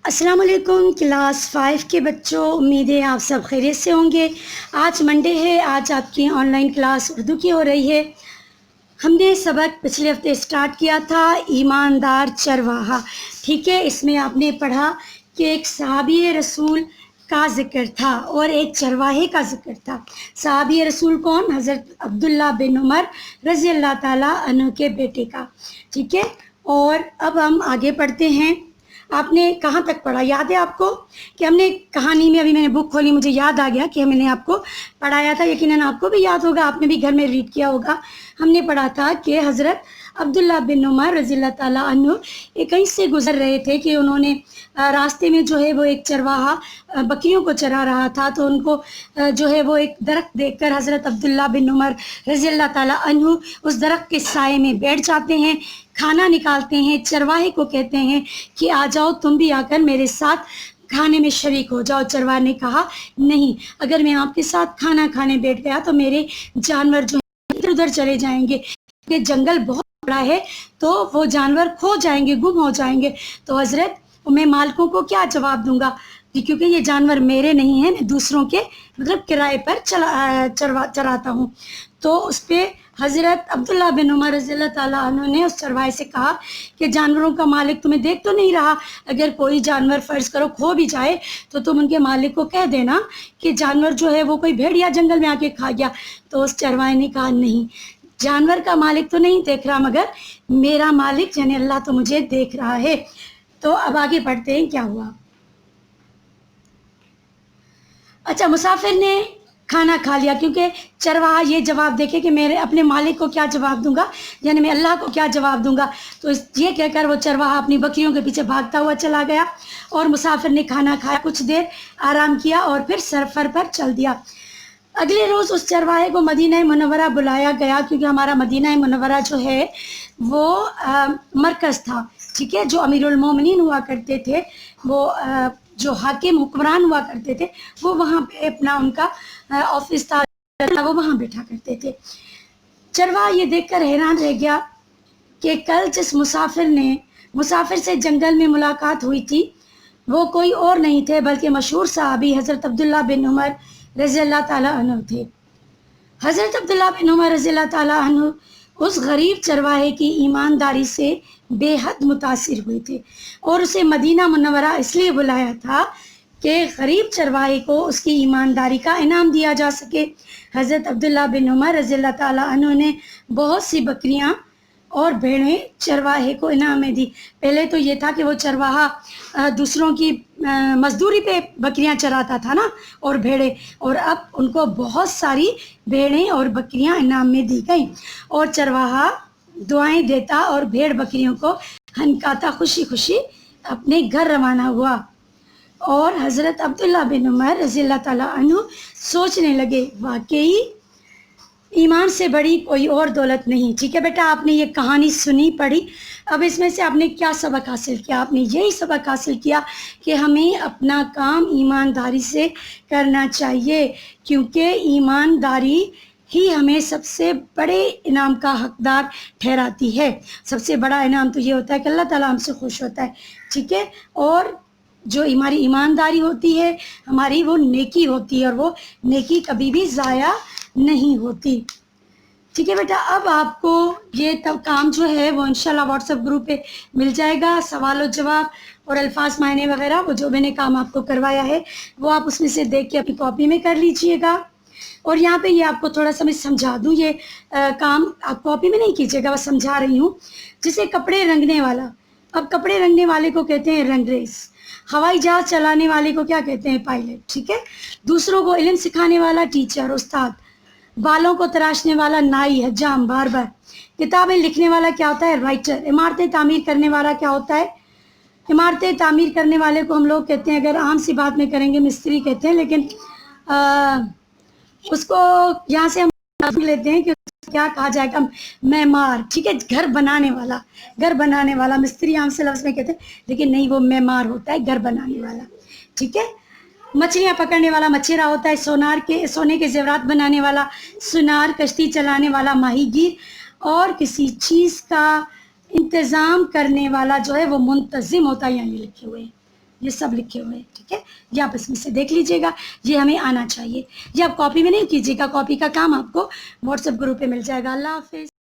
السلام علیکم کلاس 5 کے بچوں، امید ہے آپ سب خیریت سے ہوں گے۔ آج منڈے ہے، آج آپ کی آن لائن کلاس اردو کی ہو رہی ہے۔ ہم نے سبق پچھلے ہفتے سٹارٹ کیا تھا ایماندار چرواہا، ٹھیک ہے۔ اس میں آپ نے پڑھا کہ ایک صحابی رسول کا ذکر تھا اور ایک چرواہے کا ذکر تھا۔ صحابی رسول کون؟ حضرت عبداللہ بن عمر رضی اللہ تعالیٰ عنہ کے بیٹے کا، ٹھیک ہے۔ اور اب ہم آگے پڑھتے ہیں۔ آپ نے کہاں تک پڑھا؟ یاد ہے آپ کو کہ ہم نے کہانی میں، ابھی میں نے بک کھولی، مجھے یاد آ گیا کہ میں نے آپ کو پڑھایا تھا، یقیناً آپ کو بھی یاد ہوگا، آپ نے بھی گھر میں ریڈ کیا ہوگا۔ ہم نے پڑھا تھا کہ حضرت عبداللہ بن عمر رضی اللہ تعالیٰ عنہ ایک کہیں سے گزر رہے تھے کہ انہوں نے راستے میں جو ہے وہ ایک چرواہا بکریوں کو چرا رہا تھا، تو ان کو جو ہے وہ ایک درخت دیکھ کر حضرت عبداللہ بن عمر رضی اللہ تعالیٰ عنہ اس درخت کے سائے میں بیٹھ جاتے ہیں، کھانا نکالتے ہیں، چرواہے کو کہتے ہیں کہ آ جاؤ تم بھی آ کر میرے ساتھ کھانے میں شریک ہو جاؤ۔ چرواہے نے کہا نہیں، اگر میں آپ کے ساتھ کھانا کھانے بیٹھ گیا تو میرے جانور جو ہیں ادھر ادھر چلے جائیں گے، یہ جنگل بہت بڑا ہے تو وہ جانور کھو جائیں گے، گم ہو جائیں گے، تو حضرت میں مالکوں کو کیا جواب دوں گا، کیونکہ یہ جانور میرے نہیں ہیں، میں دوسروں کے مطلب کرائے پر چراتا ہوں۔ تو اس پہ حضرت عبداللہ بن عمر رضی اللہ تعالیٰ عنہ نے اس چرواہے سے کہا کہ جانوروں کا مالک تمہیں دیکھ تو نہیں رہا، اگر کوئی جانور فرض کرو کھو بھی جائے تو تم ان کے مالک کو کہہ دینا کہ جانور جو ہے وہ کوئی بھیڑیا جنگل میں آ کے کھا گیا۔ تو اس چرواہے نے کہا نہیں، جانور کا مالک تو نہیں دیکھ رہا، مگر میرا مالک یعنی اللہ تو مجھے دیکھ رہا ہے۔ تو اب آگے پڑھتے ہیں کیا ہوا۔ اچھا، مسافر نے کھانا کھا لیا، کیونکہ چرواہا یہ جواب دیکھے کہ میرے اپنے مالک کو کیا جواب دوں گا، یعنی میں اللہ کو کیا جواب دوں گا، تو یہ کہہ کر وہ چرواہا اپنی بکریوں کے پیچھے بھاگتا ہوا چلا گیا، اور مسافر نے کھانا کھایا، کچھ دیر آرام کیا اور پھر سفر پر چل دیا۔ اگلے روز اس چرواہے کو مدینہ منورہ بلایا گیا، کیونکہ ہمارا مدینہ منورہ جو ہے وہ مرکز تھا، ٹھیک ہے۔ جو امیر المومنین ہوا کرتے تھے، وہ جو حاکم حکمران ہوا کرتے تھے، وہ وہاں پہ اپنا ان کا آفس تھا، وہ وہاں بیٹھا کرتے تھے۔ چرواہا یہ دیکھ کر حیران رہ گیا کہ کل جس مسافر سے جنگل میں ملاقات ہوئی تھی وہ کوئی اور نہیں تھے بلکہ مشہور صحابی حضرت عبداللہ بن عمر رضی اللہ تعالیٰ عنہ تھے۔ حضرت عبداللہ بن عمر رضی اللہ تعالیٰ عنہ اس غریب چرواہے کی ایمانداری سے بے حد متاثر ہوئے تھے، اور اسے مدینہ منورہ اس لیے بلایا تھا کہ غریب چرواہے کو اس کی ایمانداری کا انعام دیا جا سکے۔ حضرت عبداللہ بن عمر رضی اللہ تعالیٰ عنہ نے بہت سی بکریاں اور بھیڑیں چرواہے کو انعام میں دی۔ پہلے تو یہ تھا کہ وہ چرواہا دوسروں کی مزدوری پہ بکریاں چراتا تھا نا، اور بھیڑیں، اور اب ان کو بہت ساری بھیڑیں اور بکریاں انعام میں دی گئیں، اور چرواہا دعائیں دیتا اور بھیڑ بکریوں کو ہنکاتا خوشی خوشی اپنے گھر روانہ ہوا۔ اور حضرت عبداللہ بن عمر رضی اللہ تعالیٰ عنہ سوچنے لگے واقعی ایمان سے بڑی کوئی اور دولت نہیں۔ ٹھیک ہے بیٹا، آپ نے یہ کہانی سنی پڑھی، اب اس میں سے آپ نے کیا سبق حاصل کیا؟ آپ نے یہی سبق حاصل کیا کہ ہمیں اپنا کام ایمانداری سے کرنا چاہیے، کیونکہ ایمانداری ہی ہمیں سب سے بڑے انعام کا حقدار ٹھہراتی ہے۔ سب سے بڑا انعام تو یہ ہوتا ہے کہ اللہ تعالیٰ ہم سے خوش ہوتا ہے، ٹھیک ہے۔ اور جو ہماری ایمانداری ہوتی ہے، ہماری وہ نیکی ہوتی ہے، اور وہ نیکی کبھی بھی ضائع نہیں ہوتی، ٹھیک ہے بیٹا۔ اب آپ کو یہ تب کام جو ہے وہ انشاءاللہ واٹس ایپ گروپ پہ مل جائے گا، سوال و جواب اور الفاظ معنی وغیرہ، وہ جو میں نے کام آپ کو کروایا ہے وہ آپ اس میں سے دیکھ کے اپنی کاپی میں کر لیجئے گا۔ اور یہاں پہ یہ آپ کو تھوڑا سا میں سمجھا دوں، یہ کام آپ کاپی میں نہیں کیجیے گا، بس سمجھا رہی ہوں۔ جسے کپڑے رنگنے والا، اب کپڑے رنگنے والے کو کہتے ہیں رنگریز، ہوائی جہاز چلانے والے کو کیا کہتے ہیں؟ پائلٹ، ٹھیک ہے۔ دوسروں کو علم سکھانے والا ٹیچر، استاد۔ بالوں کو تراشنے والا نائی، حجام، باربر۔ کتابیں لکھنے والا کیا ہوتا ہے؟ رائٹر۔ عمارتیں تعمیر کرنے والا کیا ہوتا ہے؟ عمارتیں تعمیر کرنے والے کو ہم لوگ کہتے ہیں، اگر عام سی بات میں کریں گے مستری کہتے ہیں، لیکن اس کو یہاں سے ہم لیتے ہیں کہ کیا کہا جائے گا؟ معمار، ٹھیک ہے۔ گھر بنانے والا، گھر بنانے والا، مستری عام سے لفظ میں کہتے ہیں، لیکن نہیں، وہ معمار ہوتا ہے، گھر بنانے والا، ٹھیک ہے۔ مچھلیاں پکڑنے والا مچھیرا ہوتا ہے، سونے کے زیورات بنانے والا سونار، کشتی چلانے والا ماہی گیر، اور کسی چیز کا انتظام کرنے والا جو ہے وہ منتظم ہوتا ہے، یہاں یہ لکھے ہوئے ہیں، یہ سب لکھے ہوئے ہیں، ٹھیک ہے. یہ آپ اس میں سے دیکھ لیجیے گا، یہ ہمیں آنا چاہیے. یہ آپ کاپی میں نہیں کیجیے گا، کاپی کا کام آپ کو واٹس ایپ گروپ پہ مل جائے گا. اللہ حافظ.